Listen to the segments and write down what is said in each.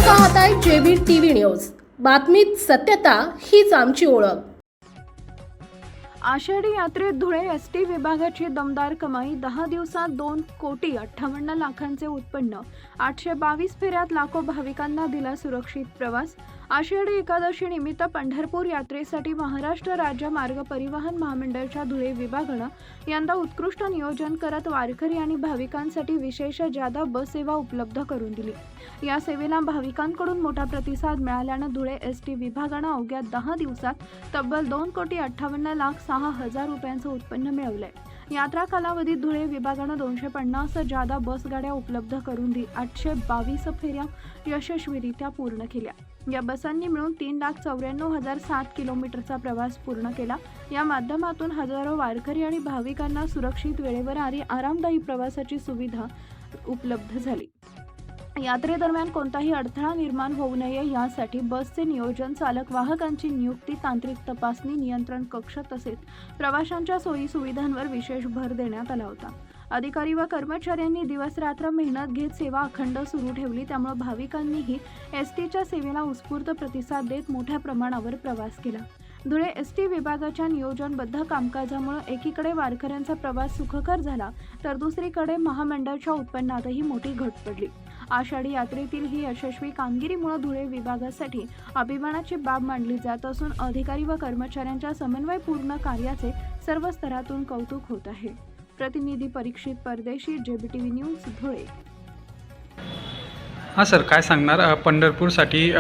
पाहताय JB TV news. बातमीत सत्यता हीच आमची ओळख। आषाढी यात्रेत धुळे एसटी विभागाची दमदार कमाई। 10 दिवसात 2,58,00,000चे उत्पन्न। 822 फेऱ्यात लाखो भाविकांना दिला सुरक्षित प्रवास। आषाढी एकादशी निमित्त पंढरपूर यात्रेसाठी महाराष्ट्र राज्य मार्ग परिवहन महामंडळाच्या धुळे विभागानं यंदा उत्कृष्ट नियोजन करत वारकरी आणि भाविकांसाठी विशेष जादा बस सेवा उपलब्ध करून दिली। या सेवेला भाविकांकडून मोठा प्रतिसाद मिळाल्यानं धुळे एसटी विभागानं अवघ्या 10 दिवसात तब्बल 2,58,06,000 रुपयांचं उत्पन्न मिळवलंय। यात्रा कालावधीत धुळे विभागानं 250 जादा बस गाड्या उपलब्ध करून 822 फेऱ्या यशस्वीरित्या पूर्ण केल्या। या बसांनी मिळून 3,94,007 किलोमीटरचा प्रवास पूर्ण केला। या माध्यमातून हजारो वारकरी आणि भाविकांना सुरक्षित वेळेवर आणि आरामदायी प्रवासाची सुविधा उपलब्ध झाली। यात्रेदरम्यान कोणताही अडथळा निर्माण होऊ नये यासाठी बसचे नियोजन, चालक वाहकांची नियुक्ती, तांत्रिक तपासणी, नियंत्रण कक्ष तसेच प्रवाशांच्या सोयी सुविधांवर विशेष भर देण्यात आला होता। अधिकारी व कर्मचाऱ्यांनी दिवस रात्र मेहनत घेत सेवा अखंड सुरू ठेवली। त्यामुळे भाविकांनीही एसटीच्या सेवेला उत्स्फूर्त प्रतिसाद देत मोठ्या प्रमाणावर प्रवास केला। धुळे एसटी विभागाच्या नियोजनबद्ध कामकाजामुळे एकीकडे वारकऱ्यांचा प्रवास सुखकर झाला, तर दुसरीकडे महामंडळाच्या उत्पन्नातही मोठी घट पडली। आषाढी यात्रेतील ही यशस्वी कामगिरीमुळे धुळे विभागासाठी अभिमानाची बाब मानली जात असून अधिकारी व कर्मचाऱ्यांच्या समन्वयपूर्ण कार्याचे सर्व स्तरातून कौतुक होत आहे। प्रतिनिधी परीक्षित परदेशी, जेबीटीव्ही न्यूज, धुळे। हां सर, काय सांगणार? पंढरपूरसाठी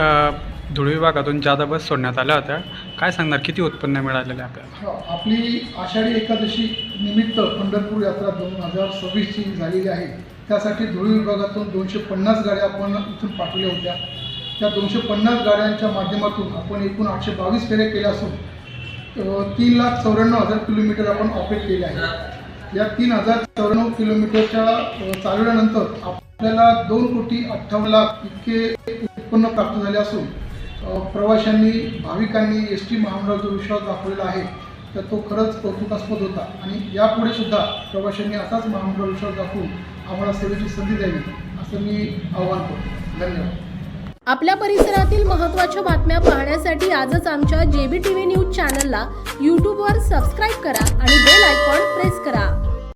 धुळे विभागातून जादा बस सोडण्यात आल्या होत्या, काय सांगणार? किती उत्पन्न मिळालेले आपल्याला? आपली आषाढी एकादशी निमित्त पंढरपूर यात्रा 2026ची झालेली आहे। त्यासाठी धुळे विभागातून 250 गाड्या आपण इथून पाठवल्या होत्या। त्या 250 गाड्यांच्या माध्यमातून आपण एकूण 822 फेऱ्या केल्या असून 3,94,000 किलोमीटर आपण ऑपरेट केले आहे। या 3,094 किलोमीटरच्या चालवल्यानंतर आपल्याला 2,58,00,000 इतके उत्पन्न प्राप्त झाले असून प्रवाशांनी, भाविकांनी एस टी महामंडळाचा विश्वास दाखवलेला आहे, तर तो खरंच कौतुकास्पद होता। आणि यापुढे सुद्धा प्रवाशांनी असाच महामंडळ विश्वास दाखवून आम्हाला सेवेची संधी द्यावी असं मी आवाहन करतो। धन्यवाद। आपल्या परिसरातील महत्त्वाच्या बातम्या पाहण्यासाठी आजच आमच्या जेबी टीव्ही न्यूज चॅनलला यूट्यूबवर सबस्क्राईब करा आणि बेल आयकॉन प्रेस करा।